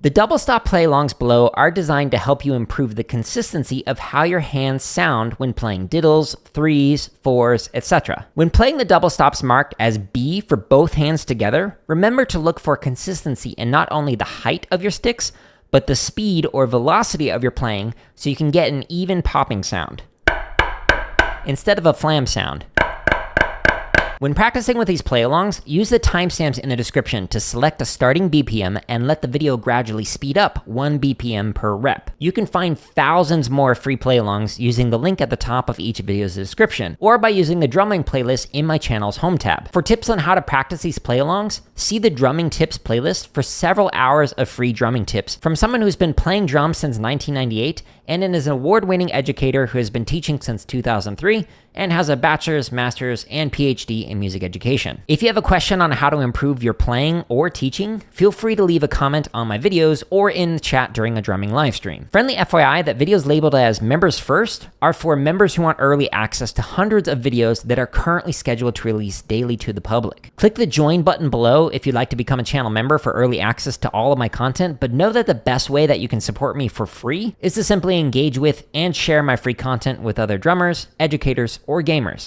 The double stop play-alongs below are designed to help you improve the consistency of how your hands sound when playing diddles, threes, fours, etc. When playing the double stops marked as B for both hands together, remember to look for consistency in not only the height of your sticks, but the speed or velocity of your playing so you can get an even popping sound instead of a flam sound. When practicing with these play-alongs, use the timestamps in the description to select a starting BPM and let the video gradually speed up 1 BPM per rep. You can find thousands more free play-alongs using the link at the top of each video's description, or by using the drumming playlist in my channel's home tab. For tips on how to practice these play-alongs, see the drumming tips playlist for several hours of free drumming tips from someone who's been playing drums since 1998 and is an award-winning educator who has been teaching since 2003 and has a bachelor's, master's, and PhD in music education. If you have a question on how to improve your playing or teaching, feel free to leave a comment on my videos or in the chat during a drumming live stream. Friendly FYI that videos labeled as members first are for members who want early access to hundreds of videos that are currently scheduled to release daily to the public. Click the join button below if you'd like to become a channel member for early access to all of my content, but know that the best way that you can support me for free is to simply engage with and share my free content with other drummers, educators, or gamers.